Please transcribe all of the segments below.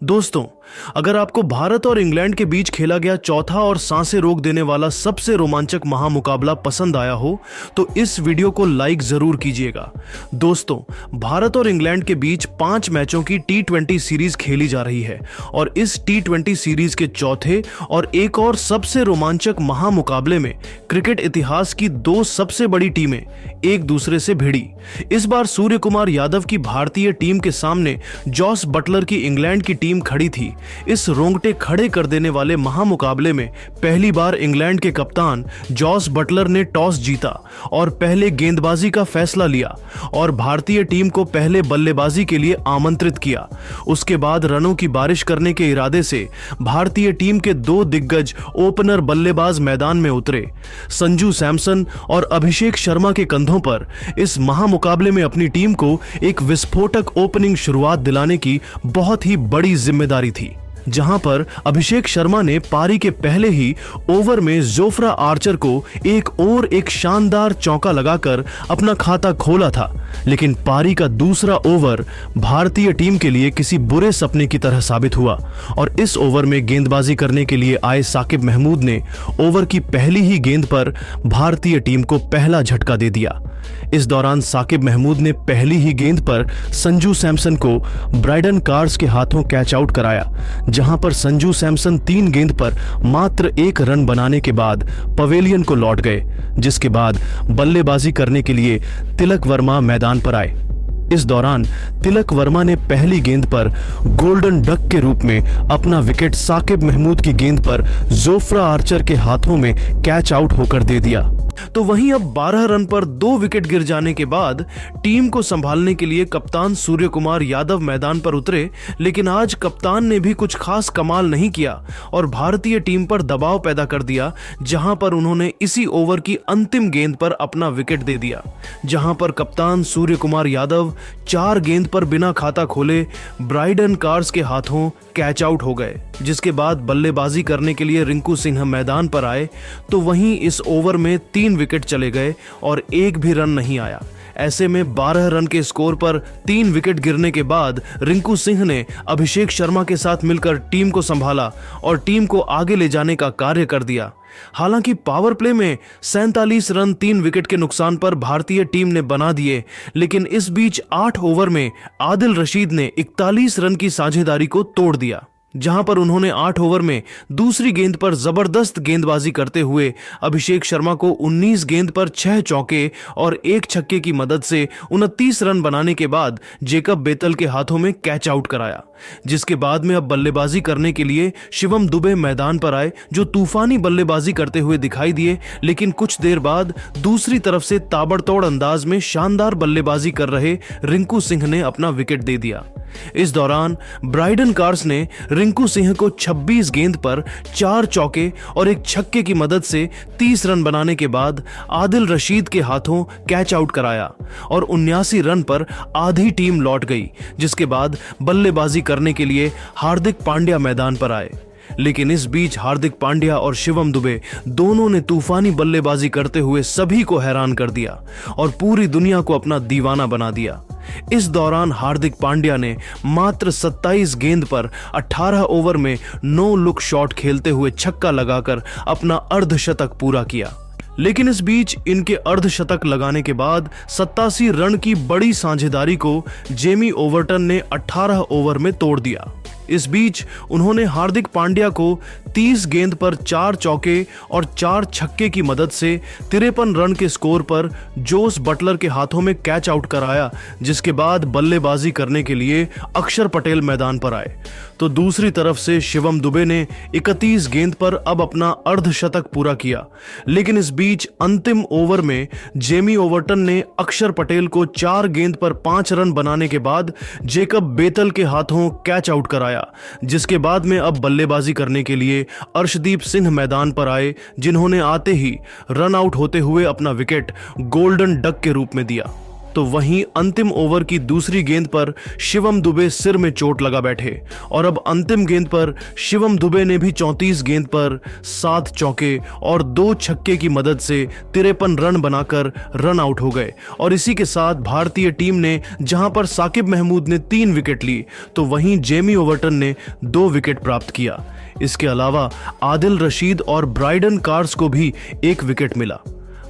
दोस्तों, अगर आपको भारत और इंग्लैंड के बीच खेला गया चौथा और सांसें रोक देने वाला सबसे रोमांचक महामुकाबला पसंद आया हो तो इस वीडियो को लाइक जरूर कीजिएगा। दोस्तों, भारत और इंग्लैंड के बीच 5 मैचों की T20 सीरीज खेली जा रही है और इस T20 सीरीज के चौथे और एक और सबसे रोमांचक महामुकाबले में क्रिकेट इतिहास की 2 सबसे बड़ी टीमें एक दूसरे से भिड़ी। इस बार सूर्य कुमार यादव की भारतीय टीम के सामने जॉस बटलर की इंग्लैंड की टीम खड़ी थी। इस रोंगटे खड़े कर देने वाले महामुकाबले में पहली बार इंग्लैंड के कप्तान जॉस बटलर ने टॉस जीता और पहले गेंदबाजी का फैसला लिया और भारतीय टीम को पहले बल्लेबाजी के लिए आमंत्रित किया। उसके बाद रनों की बारिश करने के इरादे से भारतीय टीम के 2 दिग्गज ओपनर बल्लेबाज मैदान में उतरे। संजू सैमसन और अभिषेक शर्मा के कंधों पर इस महामुकाबले में अपनी टीम को एक विस्फोटक ओपनिंग शुरुआत दिलाने की बहुत ही बड़ी जिम्मेदारी थी, जहां पर अभिषेक शर्मा ने पारी के पहले ही ओवर में जोफ्रा आर्चर को एक शानदार चौका लगाकर अपना खाता खोला था। लेकिन पारी का दूसरा ओवर भारतीय टीम के लिए किसी बुरे सपने की तरह साबित हुआ और इस ओवर में गेंदबाजी करने के लिए आए साकिब महमूद ने ओवर की पहली ही गेंद पर भारतीय टीम को पहला झटका दे दिया। इस दौरान साकिब महमूद ने पहली ही गेंद पर संजू सैमसन को ब्राइडन कार्स के हाथों कैच आउट कराया, जहां पर संजू सैमसन 3 गेंद पर मात्र 1 रन बनाने के बाद पवेलियन को लौट गए, जिसके बाद बल्लेबाजी करने के लिए तिलक वर्मा मैदान पर आए। इस दौरान तिलक वर्मा ने पहली गेंद पर गोल्डन डक के रूप में अपना विकेट साकिब महमूद की गेंद पर जोफ्रा आर्चर के हाथों में कैच आउट होकर दे दिया। तो वहीं अब 12 रन पर 2 विकेट गिर जाने के बाद टीम को संभालने के लिए कप्तान सूर्य कुमार यादव मैदान पर उतरे, लेकिन आज कप्तान ने भी कुछ खास कमाल नहीं किया और भारतीय टीम पर दबाव पैदा कर दिया, जहां पर उन्होंने इसी ओवर की अंतिम गेंद पर अपना विकेट दे दिया, जहां पर कप्तान सूर्य कुमार यादव 4 गेंद पर बिना खाता खोले ब्राइडन कार्स के हाथों कैच आउट हो गए। जिसके बाद बल्लेबाजी करने के लिए रिंकू सिंह मैदान पर आए तो वहीं इस ओवर में 3 विकेट चले गए और 1 भी रन नहीं आया। ऐसे में 12 रन के स्कोर पर 3 विकेट गिरने के बाद रिंकू सिंह ने अभिषेक शर्मा के साथ मिलकर टीम को संभाला और टीम को आगे ले जाने का कार्य कर दिया। हालांकि पावर प्ले में 47 रन 3 विकेट के नुकसान पर भारतीय टीम ने बना दिए, लेकिन इस बीच 8 ओवर में आदिल रशीद ने 41 रन की साझेदारी को तोड़ दिया, जहां पर उन्होंने 8 ओवर में दूसरी गेंद पर जबरदस्त गेंदबाजी करते हुए अभिषेक शर्मा को 19 गेंद पर 6 चौके और 1 छक्के की मदद से 29 रन बनाने के बाद जेकब बेतल के हाथों में कैच आउट कराया। जिसके बाद में अब बल्लेबाजी करने के लिए शिवम दुबे मैदान पर आए, जो तूफानी बल्लेबाजी करते हुए दिखाई दिए, लेकिन कुछ देर बाद दूसरी तरफ से ताबड़तोड़ अंदाज में शानदार बल्लेबाजी कर रहे रिंकू सिंह ने अपना विकेट दे दिया। इस दौरान ब्राइडन कार्स ने रिंकू सिंह को 26 गेंद पर 4 चौके और 1 छक्के की मदद से 30 रन बनाने के बाद आदिल रशीद के हाथों कैच आउट कराया और 79 रन पर आधी टीम लौट गई। जिसके बाद बल्लेबाजी करने के लिए हार्दिक पांड्या मैदान पर आए, लेकिन इस बीच हार्दिक पांड्या और शिवम दुबे दोनों ने तूफानी बल्लेबाजी करते हुए सभी को हैरान कर दिया और पूरी दुनिया को अपना दीवाना बना दिया। इस दौरान हार्दिक पांड्या ने मात्र 27 गेंद पर 18 ओवर में 9 लुक शॉट खेलते हुए छक्का लगाकर अपना अर्धशतक पूरा किया। लेकिन इस बीच इनके अर्धशतक लगाने के बाद 87 रन की बड़ी साझेदारी को जेमी ओवर्टन ने 18 ओवर में तोड़ दिया। इस बीच उन्होंने हार्दिक पांड्या को 30 गेंद पर 4 चौके और 4 छक्के की मदद से 53 रन के स्कोर पर जोस बटलर के हाथों में कैच आउट कराया। जिसके बाद बल्लेबाजी करने के लिए अक्षर पटेल मैदान पर आए तो दूसरी तरफ से शिवम दुबे ने 31 गेंद पर अब अपना अर्धशतक पूरा किया। लेकिन इस बीच अंतिम ओवर में जेमी ओवर्टन ने अक्षर पटेल को 4 गेंद पर 5 रन बनाने के बाद जेकब बेतल के हाथों कैच आउट कराया। जिसके बाद में अब बल्लेबाजी करने के लिए अर्शदीप सिंह मैदान पर आए, जिन्होंने आते ही रन आउट होते हुए अपना विकेट गोल्डन डक के रूप में दिया। तो वहीं अंतिम ओवर की दूसरी गेंद पर शिवम दुबे सिर में चोट लगा बैठे और अब अंतिम गेंद पर शिवम दुबे ने भी 34 गेंद पर 7 चौके और 2 छक्के की मदद से 53 रन बनाकर रन आउट हो गए। और इसी के साथ भारतीय टीम ने जहां पर साकिब महमूद ने 3 विकेट ली तो वहीं जेमी ओवर्टन ने 2 विकेट प्राप्त किया। इसके अलावा आदिल रशीद और ब्राइडन कार्स को भी 1 विकेट मिला।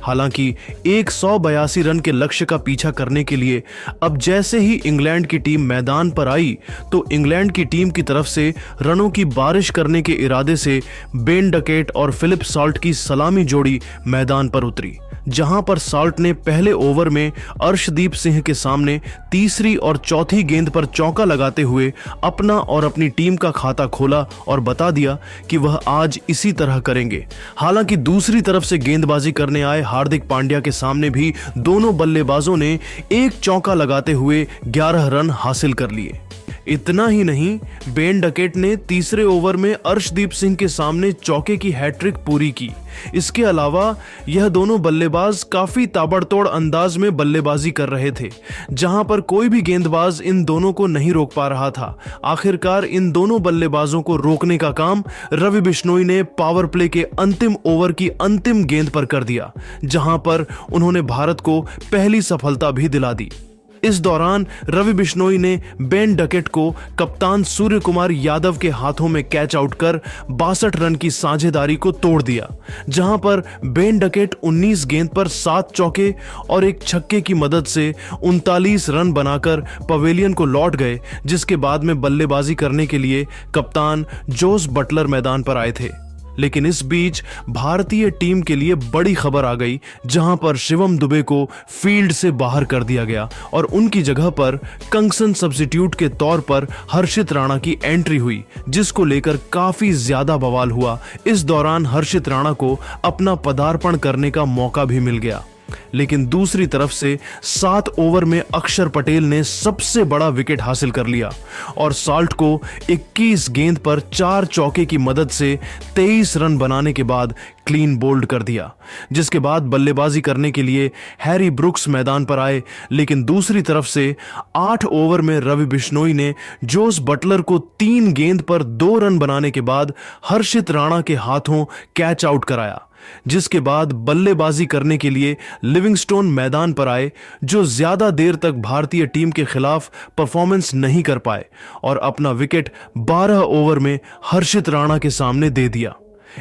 हालांकि 182 रन के लक्ष्य का पीछा करने के लिए अब जैसे ही इंग्लैंड की टीम मैदान पर आई तो इंग्लैंड की टीम की तरफ से रनों की बारिश करने के इरादे से बेन डकेट और फिलिप सॉल्ट की सलामी जोड़ी मैदान पर उतरी, जहां पर सॉल्ट ने पहले ओवर में अर्शदीप सिंह के सामने तीसरी और चौथी गेंद पर चौका लगाते हुए अपना और अपनी टीम का खाता खोला और बता दिया कि वह आज इसी तरह करेंगे। हालांकि दूसरी तरफ से गेंदबाजी करने आए हार्दिक पांड्या के सामने भी दोनों बल्लेबाजों ने एक चौका लगाते हुए 11 रन हासिल कर लिए। इतना ही नहीं, बेन डकेट ने तीसरे ओवर में अर्शदीप सिंह के सामने चौके की हैट्रिक पूरी की। इसके अलावा यह दोनों बल्लेबाज काफी ताबड़तोड़ अंदाज में बल्लेबाजी कर रहे थे, जहां पर कोई भी गेंदबाज इन दोनों को नहीं रोक पा रहा था। आखिरकार इन दोनों बल्लेबाजों को रोकने का काम रवि बिश्नोई ने पावर प्ले के अंतिम ओवर की अंतिम गेंद पर कर दिया, जहां पर उन्होंने भारत को पहली सफलता भी दिला दी। इस दौरान रवि बिश्नोई ने बेन डकेट को कप्तान सूर्य कुमार यादव के हाथों में कैच आउट कर 62 रन की साझेदारी को तोड़ दिया, जहां पर बेन डकेट 19 गेंद पर 7 चौके और 1 छक्के की मदद से 39 रन बनाकर पवेलियन को लौट गए, जिसके बाद में बल्लेबाजी करने के लिए कप्तान जोस बटलर मैदान पर आए थे। लेकिन इस बीच भारतीय टीम के लिए बड़ी खबर आ गई, जहां पर शिवम दुबे को फील्ड से बाहर कर दिया गया और उनकी जगह पर कंगसन सब्स्टिट्यूट के तौर पर हर्षित राणा की एंट्री हुई, जिसको लेकर काफी ज्यादा बवाल हुआ। इस दौरान हर्षित राणा को अपना पदार्पण करने का मौका भी मिल गया। लेकिन दूसरी तरफ से 7 ओवर में अक्षर पटेल ने सबसे बड़ा विकेट हासिल कर लिया और सॉल्ट को 21 गेंद पर 4 चौके की मदद से 23 रन बनाने के बाद क्लीन बोल्ड कर दिया, जिसके बाद बल्लेबाजी करने के लिए हैरी ब्रुक्स मैदान पर आए। लेकिन दूसरी तरफ से 8 ओवर में रवि बिश्नोई ने जोस बटलर को 3 गेंद पर 2 रन बनाने के बाद हर्षित राणा के हाथों कैच आउट कराया, जिसके बाद बल्लेबाजी करने के लिए लिविंगस्टोन मैदान पर आए, जो ज्यादा देर तक भारतीय टीम के खिलाफ परफॉर्मेंस नहीं कर पाए और अपना विकेट 12 ओवर में हर्षित राणा के सामने दे दिया।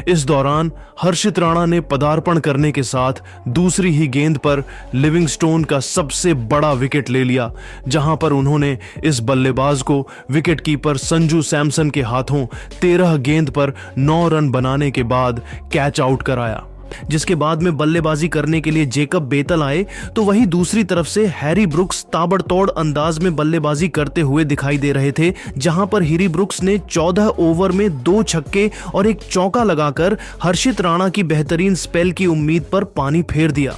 इस दौरान हर्षित राणा ने पदार्पण करने के साथ दूसरी ही गेंद पर लिविंगस्टोन का सबसे बड़ा विकेट ले लिया, जहां पर उन्होंने इस बल्लेबाज को विकेटकीपर संजू सैमसन के हाथों 13 गेंद पर 9 रन बनाने के बाद कैच आउट कराया, जिसके बाद में बल्लेबाजी करने के लिए जेकब बेतल आए तो वहीं दूसरी तरफ से हैरी ब्रुक्स ताबड़तोड़ अंदाज में बल्लेबाजी करते हुए दिखाई दे रहे थे, जहां पर हैरी ब्रुक्स ने 14 ओवर में 2 छक्के और 1 चौका लगाकर हर्षित राणा की बेहतरीन स्पेल की उम्मीद पर पानी फेर दिया।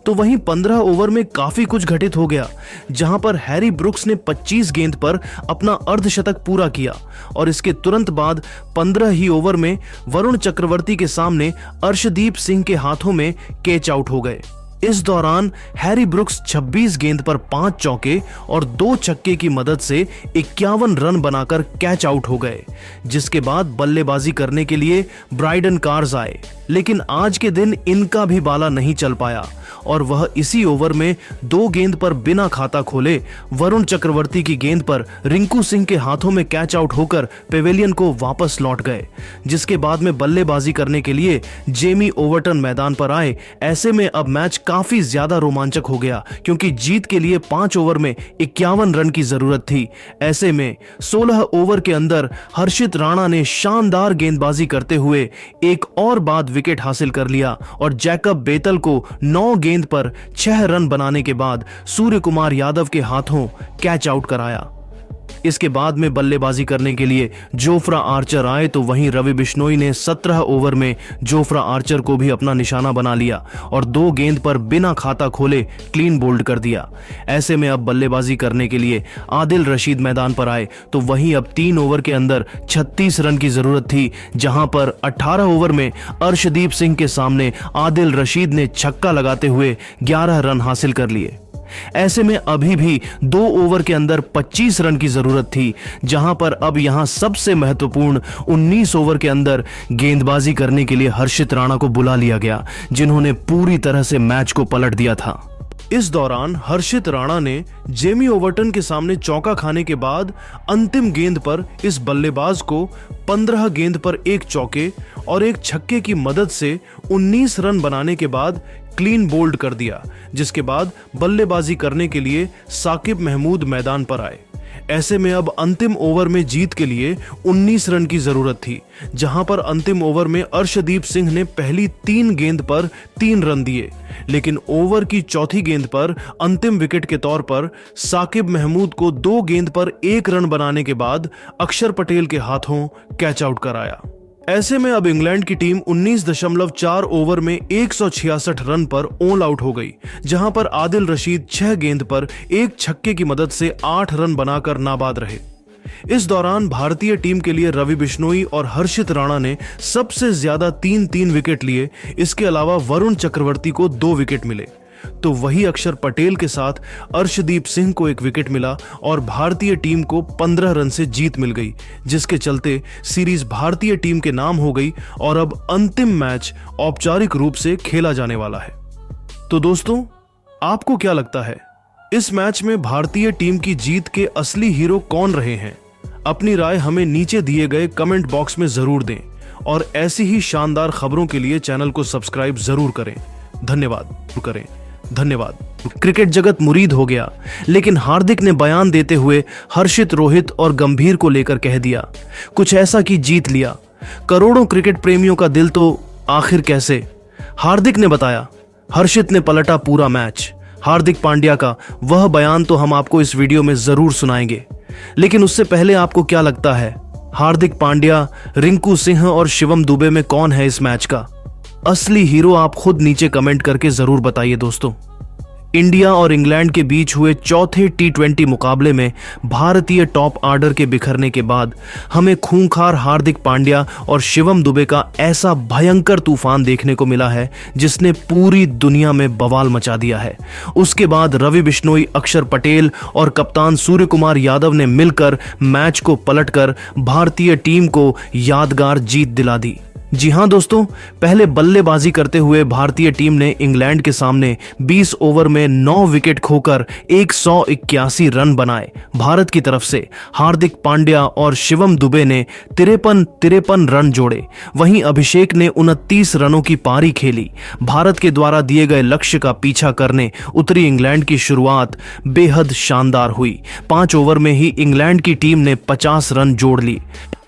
तो वहीं 15 ओवर में काफी कुछ घटित हो गया, जहां पर हैरी ब्रुक्स ने 25 गेंद पर अपना अर्धशतक पूरा किया और इसके तुरंत बाद 15 ही ओवर में वरुण चक्रवर्ती के सामने अर्शदीप सिंह के हाथों में कैच आउट हो गए। इस दौरान हैरी ब्रुक्स 26 गेंद पर 5 चौके और 2 छक्के की मदद से 51 रन बनाकर कैच आउट हो गए, जिसके बाद बल्लेबाजी करने के लिए ब्राइडन कार्स आए। लेकिन आज के दिन इनका भी बाला नहीं चल पाया और वह इसी ओवर में 2 गेंद पर बिना खाता खोले वरुण चक्रवर्ती की गेंद पर रिंकू सिंह के हाथों में कैच आउट होकर पेवेलियन को वापस लौट गए, जिसके बाद में बल्लेबाजी करने के लिए जेमी ओवर्टन मैदान पर आए। ऐसे में अब मैच काफी ज्यादा रोमांचक हो गया, क्योंकि जीत के लिए 5 ओवर में 51 रन की जरूरत थी। ऐसे में 16 ओवर के अंदर हर्षित राणा ने शानदार गेंदबाजी करते हुए एक और बाद विकेट हासिल कर लिया और जैकब बेतल को 9 गेंद पर 6 रन बनाने के बाद सूर्य कुमार यादव के हाथों कैच आउट कराया। इसके बाद में बल्लेबाजी करने के लिए जोफ्रा आर्चर आए तो वहीं रवि बिश्नोई ने 17 ओवर में जोफ्रा आर्चर को भी अपना निशाना बना लिया और 2 गेंद पर बिना खाता खोले क्लीन बोल्ड कर दिया। ऐसे में अब बल्लेबाजी करने के लिए आदिल रशीद मैदान पर आए तो वहीं अब 3 ओवर के अंदर 36 रन की जरूरत थी, जहां पर 18 ओवर में अर्शदीप सिंह के सामने आदिल रशीद ने छक्का लगाते हुए 11 रन हासिल कर लिए। ऐसे में अभी भी 2 ओवर के अंदर 25 रन की जरूरत थी, जहां पर अब यहां सबसे महत्वपूर्ण 19 ओवर के अंदर गेंदबाजी करने के लिए हर्षित राणा को बुला लिया गया, जिन्होंने पूरी तरह से मैच को पलट दिया था। इस दौरान हर्षित राणा ने जेमी ओवर्टन के सामने चौका खाने के बाद अंतिम गेंद पर इस बल्लेबाज को 15 गेंद पर 1 चौके और 1 छक्के की मदद से 19 रन बनाने के बाद क्लीन बोल्ड कर दिया, जिसके बाद बल्लेबाजी करने के लिए साकिब महमूद मैदान पर आए। ऐसे में अब अंतिम ओवर में जीत के लिए 19 रन की जरूरत थी, जहां पर अंतिम ओवर में अर्शदीप सिंह ने पहली 3 गेंद पर 3 रन दिए, लेकिन ओवर की चौथी गेंद पर अंतिम विकेट के तौर पर साकिब महमूद को 2 गेंद पर 1 रन बनाने के बाद अक्षर पटेल के हाथों कैच आउट कराया। ऐसे में अब इंग्लैंड की टीम 19.4 ओवर में 166 रन पर ऑल आउट हो गई, जहां पर आदिल रशीद 6 गेंद पर 1 छक्के की मदद से 8 रन बनाकर नाबाद रहे। इस दौरान भारतीय टीम के लिए रवि बिश्नोई और हर्षित राणा ने सबसे ज्यादा 3-3 विकेट लिए। इसके अलावा वरुण चक्रवर्ती को 2 विकेट मिले, तो वही अक्षर पटेल के साथ अर्शदीप सिंह को 1 विकेट मिला और भारतीय टीम को 15 रन से जीत मिल गई, जिसके चलते सीरीज भारतीय टीम के नाम हो गई और अब अंतिम मैच औपचारिक रूप से खेला जाने वाला है। तो दोस्तों, आपको क्या लगता है, इस मैच में भारतीय टीम की जीत के असली हीरो कौन रहे हैं? अपनी राय हमें नीचे दिए गए कमेंट बॉक्स में जरूर दें और ऐसी ही शानदार खबरों के लिए चैनल को सब्सक्राइब जरूर करें। धन्यवाद। क्रिकेट जगत मुरीद हो गया, लेकिन हार्दिक ने बयान देते हुए हर्षित, रोहित और गंभीर को लेकर कह दिया, कुछ ऐसा कि जीत लिया। करोड़ों क्रिकेट प्रेमियों का दिल तो आखिर कैसे? हार्दिक ने बताया। हर्षित ने पलटा पूरा मैच। हार्दिक पांड्या का वह बयान तो हम आपको इस वीडियो में जरूर सुनाएंगे, लेकिन उससे पहले आपको क्या लगता है, हार्दिक पांड्या, रिंकू सिंह और शिवम दुबे में कौन है इस मैच का असली हीरो? आप खुद नीचे कमेंट करके जरूर बताइए। दोस्तों, इंडिया और इंग्लैंड के बीच हुए चौथे T20 मुकाबले में भारतीय टॉप ऑर्डर के बिखरने के बाद हमें खूंखार हार्दिक पांड्या और शिवम दुबे का ऐसा भयंकर तूफान देखने को मिला है जिसने पूरी दुनिया में बवाल मचा दिया है। उसके बाद रवि बिश्नोई, अक्षर पटेल और कप्तान सूर्यकुमार यादव ने मिलकर मैच को पलटकर भारतीय टीम को यादगार जीत दिला दी। जी हां दोस्तों, पहले बल्लेबाजी करते हुए भारतीय टीम ने इंग्लैंड के सामने 20 ओवर में 9 विकेट खोकर 181 रन बनाए। भारत की तरफ से हार्दिक पांड्या और शिवम दुबे ने 53 रन जोड़े। वहीं अभिषेक ने 29 रनों की पारी खेली। भारत के द्वारा दिए गए लक्ष्य का पीछा करने उतरी इंग्लैंड की शुरुआत बेहद शानदार हुई। 5 ओवर में ही इंग्लैंड की टीम ने 50 रन जोड़ ली।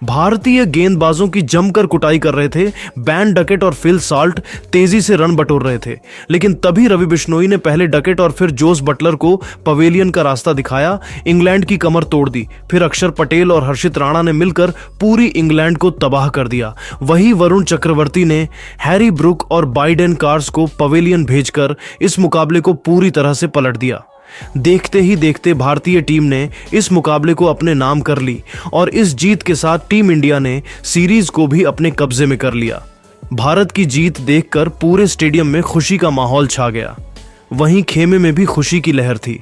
भारतीय गेंदबाजों की जमकर कुटाई कर रहे थे। बैन डकेट और फिल साल्ट तेजी से रन बटोर रहे थे, लेकिन तभी रवि बिश्नोई ने पहले डकेट और फिर जोस बटलर को पवेलियन का रास्ता दिखाया, इंग्लैंड की कमर तोड़ दी। फिर अक्षर पटेल और हर्षित राणा ने मिलकर पूरी इंग्लैंड को तबाह कर दिया। वही वरुण चक्रवर्ती ने हैरी ब्रुक और बाइडेन कार्स को पवेलियन भेजकर इस मुकाबले को पूरी तरह से पलट दिया। देखते ही देखते भारतीय टीम ने इस मुकाबले को अपने नाम कर ली और इस जीत के साथ टीम इंडिया ने सीरीज को भी अपने कब्जे में कर लिया। भारत की जीत देखकर पूरे स्टेडियम में खुशी का माहौल छा गया। वहीं खेमे में भी खुशी की लहर थी।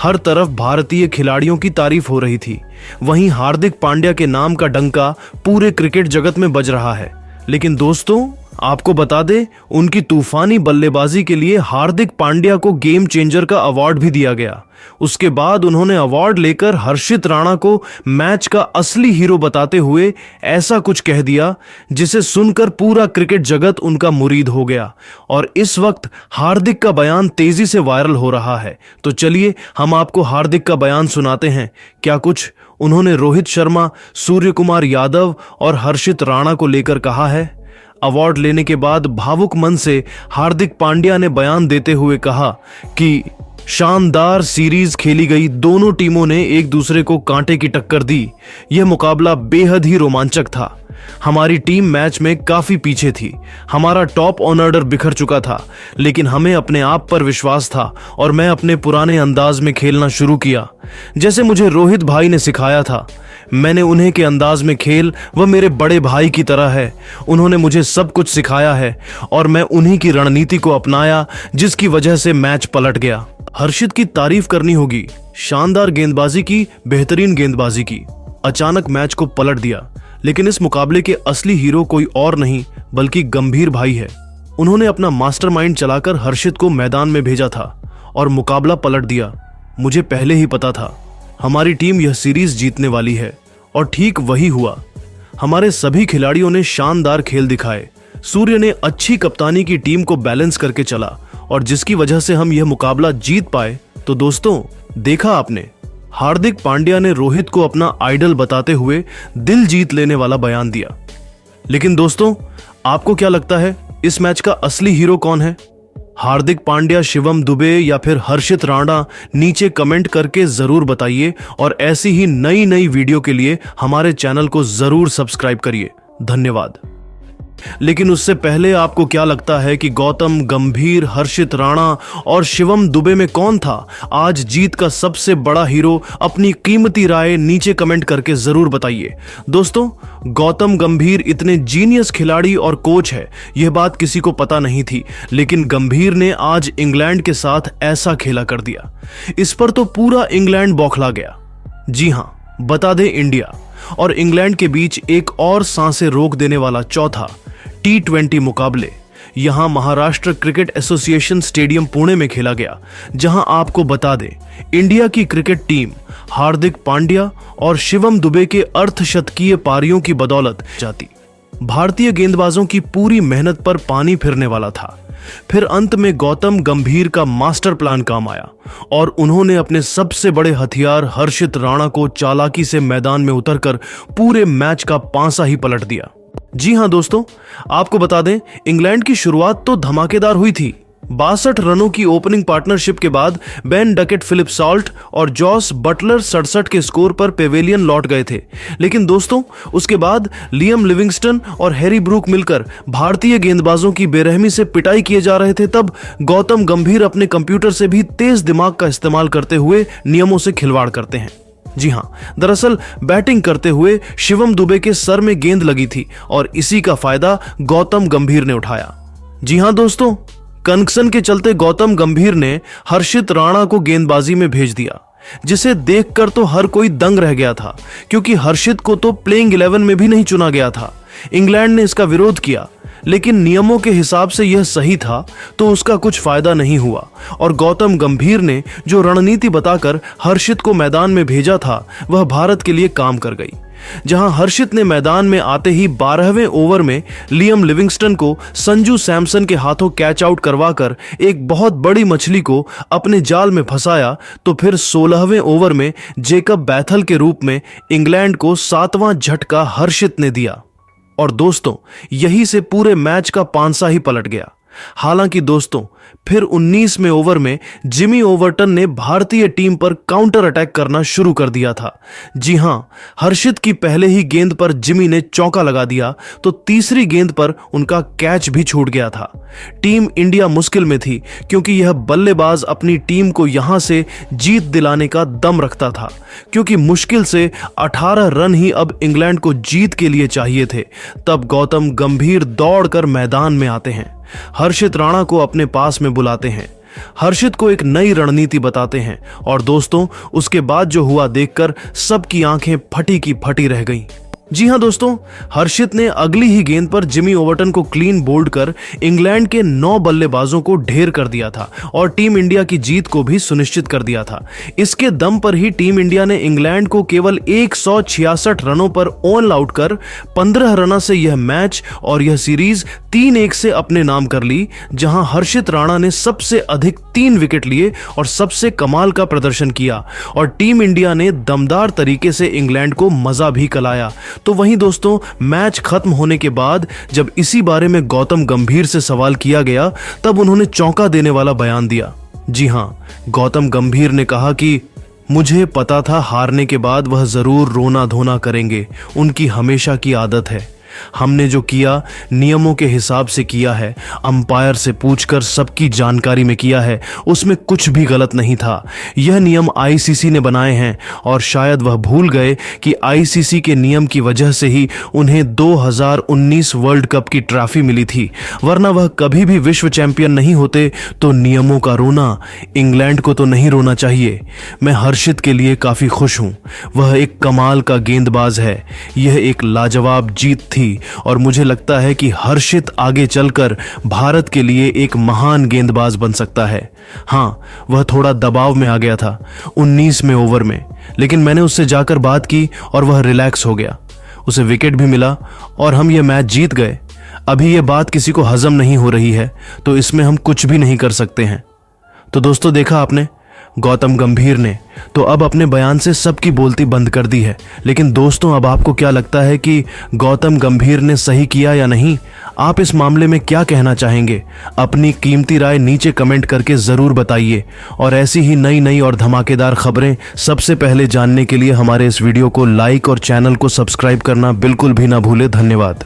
हर तरफ भारतीय खिलाड़ियों की तारीफ हो रही थी। वहीं हार्दिक पांड्या के नाम का डंका पूरे क्रिकेट जगत में बज रहा है। लेकिन दोस्तों, आपको बता दें, उनकी तूफानी बल्लेबाजी के लिए हार्दिक पांड्या को गेम चेंजर का अवार्ड भी दिया गया। उसके बाद उन्होंने अवार्ड लेकर हर्षित राणा को मैच का असली हीरो बताते हुए ऐसा कुछ कह दिया जिसे सुनकर पूरा क्रिकेट जगत उनका मुरीद हो गया और इस वक्त हार्दिक का बयान तेजी से वायरल हो रहा है। तो चलिए हम आपको हार्दिक का बयान सुनाते हैं। क्या कुछ उन्होंने रोहित शर्मा, सूर्यकुमार यादव और हर्षित राणा को लेकर कहा है। अवार्ड लेने के बाद भावुक मन से हार्दिक पांड्या ने बयान देते हुए कहा कि शानदार सीरीज खेली गई। दोनों टीमों ने एक दूसरे को कांटे की टक्कर दी। यह मुकाबला बेहद ही रोमांचक था। हमारी टीम मैच में काफी पीछे थी। हमारा टॉप ऑर्डर बिखर चुका था, लेकिन हमें अपने आप पर विश्वास था और मैं अपने पुराने अंदाज में खेलना शुरू किया, जैसे मुझे रोहित भाई ने सिखाया था। मैंने उन्हें के अंदाज में खेल, वह मेरे बड़े भाई की तरह है। उन्होंने मुझे सब कुछ सिखाया है और मैं उन्हीं की रणनीति को अपनाया, जिसकी वजह से मैच पलट गया। हर्षित की तारीफ करनी होगी, शानदार गेंदबाजी की, बेहतरीन गेंदबाजी की। अचानक मैच को पलट दिया। लेकिन इस मुकाबले के असली हीरो कोई और नहीं बल्कि गंभीर भाई है। उन्होंने अपना मास्टरमाइंड चलाकर हर्षित को मैदान में भेजा था और मुकाबला पलट दिया। मुझे पहले ही पता था हमारी टीम यह सीरीज जीतने वाली है और ठीक वही हुआ। हमारे सभी खिलाड़ियों ने शानदार खेल दिखाए। सूर्य ने अच्छी कप्तानी की टीम को बैलेंस करके चला और जिसकी वजह से हम यह मुकाबला जीत पाए। तो दोस्तों, देखा आपने, हार्दिक पांड्या ने रोहित को अपना आइडल बताते हुए दिल जीत लेने वाला बयान दिया। लेकिन दोस्तों, आपको क्या लगता है इस मैच का असली हीरो कौन है? हार्दिक पांड्या, शिवम दुबे या फिर हर्षित राणा? नीचे कमेंट करके जरूर बताइए और ऐसी ही नई नई वीडियो के लिए हमारे चैनल को जरूर सब्सक्राइब करिए। धन्यवाद। लेकिन उससे पहले आपको क्या लगता है कि गौतम गंभीर, हर्षित राणा और शिवम दुबे में कौन था आज जीत का सबसे बड़ा हीरो? अपनी कीमती राय नीचे कमेंट करके जरूर बताइए। दोस्तों, गौतम गंभीर इतने जीनियस खिलाड़ी और कोच है, यह बात किसी को पता नहीं थी, लेकिन गंभीर ने आज इंग्लैंड के साथ ऐसा खेला कर दिया। इस पर तो पूरा इंग्लैंड बौखला गया। जी हां, बता दें, इंडिया और इंग्लैंड के बीच एक और सांसें रोक देने वाला चौथा T20 मुकाबले यहां Maharashtra cricket association stadium Pune में खेला गया, जहां आपको बता दें इंडिया की क्रिकेट टीम हार्दिक पांड्या और शिवम दुबे के अर्धशतकीय पारियों की बदौलत जाती। भारतीय गेंदबाजों की पूरी मेहनत पर पानी फिरने वाला था। फिर अंत में गौतम गंभीर का मास्टर प्लान काम आया और उन्होंने अपने सबसे बड़े हथियार हर्षित राणा को चालाकी से मैदान में उतरकर पूरे मैच का पांसा ही पलट दिया। जी हां दोस्तों, आपको बता दें इंग्लैंड की शुरुआत तो धमाकेदार हुई थी। 62 रनों की ओपनिंग पार्टनरशिप के बाद बेन डकेट, फिलिप सॉल्ट और जॉस बटलर 67 के स्कोर पर पेवेलियन लौट गए थे। लेकिन दोस्तों, उसके बाद लियम लिविंगस्टन और हैरी ब्रूक मिलकर भारतीय गेंदबाजों की बेरहमी से पिटाई किए जा रहे थे। तब गौतम गंभीर अपने कंप्यूटर से भी तेज दिमाग का इस्तेमाल करते हुए नियमों से खिलवाड़ करते हैं। जी हां, दरअसल बैटिंग करते हुए शिवम दुबे के सर में गेंद लगी थी और इसी का फायदा गौतम गंभीर ने उठाया। जी हां दोस्तों, कनेक्शन के चलते गौतम गंभीर ने हर्षित राणा को गेंदबाजी में भेज दिया, जिसे देखकर तो हर कोई दंग रह गया था, क्योंकि हर्षित को तो प्लेइंग 11 में भी नहीं चुना गया था। इंग्लैंड ने इसका विरोध किया, लेकिन नियमों के हिसाब से यह सही था, तो उसका कुछ फायदा नहीं हुआ और गौतम गंभीर ने जो रणनीति बताकर हर्षित को मैदान में भेजा था, वह भारत के लिए काम कर गई। जहां हर्षित ने मैदान में आते ही 12वें ओवर में लियम लिविंगस्टन को संजू सैमसन के हाथों कैच आउट करवाकर एक बहुत बड़ी मछली को अपने जाल में फंसाया, तो फिर 16वें ओवर में जेकब बैथल के रूप में इंग्लैंड को 7वां झटका हर्षित ने दिया और दोस्तों, यही से पूरे मैच का पांसा ही पलट गया। हालांकि दोस्तों, फिर 19वें ओवर में जिमी ओवर्टन ने भारतीय टीम पर काउंटर अटैक करना शुरू कर दिया था। जी हां, हर्षित की पहले ही गेंद पर जिमी ने चौका लगा दिया, तो तीसरी गेंद पर उनका कैच भी छूट गया था। टीम इंडिया मुश्किल में थी, क्योंकि यह बल्लेबाज अपनी टीम को यहां से जीत दिलाने का दम रखता था, क्योंकि मुश्किल से 18 रन ही अब इंग्लैंड को जीत के लिए चाहिए थे। तब गौतम गंभीर दौड़कर मैदान में आते हैं, हर्षित राणा को अपने पास में बुलाते हैं, हर्षित को एक नई रणनीति बताते हैं और दोस्तों, उसके बाद जो हुआ देखकर सबकी आंखें फटी की फटी रह गईं। जी हां दोस्तों, हर्षित ने अगली ही गेंद पर जिमी ओवर्टन को क्लीन बोल्ड कर इंग्लैंड के 9 बल्लेबाजों को ढेर कर दिया था और टीम इंडिया की जीत को भी सुनिश्चित कर दिया था। इसके दम पर ही टीम इंडिया ने इंग्लैंड को केवल 166 रनों पर ऑल आउट कर 15 रनों से यह मैच और यह सीरीज 3-1 से अपने नाम कर ली, जहां हर्षित राणा ने सबसे अधिक 3 विकेट लिए और सबसे कमाल का प्रदर्शन किया और टीम इंडिया ने दमदार तरीके से इंग्लैंड को मजा भी कलाया। तो वहीं दोस्तों, मैच खत्म होने के बाद जब इसी बारे में गौतम गंभीर से सवाल किया गया, तब उन्होंने चौंका देने वाला बयान दिया। जी हां, गौतम गंभीर ने कहा कि मुझे पता था हारने के बाद वह जरूर रोना धोना करेंगे, उनकी हमेशा की आदत है, हमने जो किया नियमों के हिसाब से किया है, अंपायर से पूछकर सबकी जानकारी में किया है, उसमें कुछ भी गलत नहीं था। यह नियम आईसीसी ने बनाए हैं और शायद वह भूल गए कि आईसीसी के नियम की वजह से ही उन्हें 2019 वर्ल्ड कप की ट्रॉफी मिली थी, वरना वह कभी भी विश्व चैंपियन नहीं होते। तो नियमों का रोना इंग्लैंड को तो नहीं रोना चाहिए। मैं हर्षित के लिए काफी खुश हूं। वह एक कमाल का गेंदबाज है। यह एक लाजवाब जीत थी और मुझे लगता है कि हर्षित आगे चलकर भारत के लिए एक महान गेंदबाज बन सकता है। हाँ, वह थोड़ा दबाव में आ गया था 19वें ओवर में, लेकिन मैंने उससे जाकर बात की और वह रिलैक्स हो गया। उसे विकेट भी मिला और हम ये मैच जीत गए। अभी ये बात किसी को हजम नहीं हो रही है, तो इसमें हम कुछ भी नहीं कर सकते हैं। तो दोस्तों, देखा आपने, गौतम गंभीर ने तो अब अपने बयान से सबकी बोलती बंद कर दी है। लेकिन दोस्तों, अब आपको क्या लगता है कि गौतम गंभीर ने सही किया या नहीं? आप इस मामले में क्या कहना चाहेंगे? अपनी कीमती राय नीचे कमेंट करके ज़रूर बताइए। और ऐसी ही नई नई और धमाकेदार खबरें सबसे पहले जानने के लिए हमारे इस वीडियो को लाइक और चैनल को सब्सक्राइब करना बिल्कुल भी ना भूले। धन्यवाद।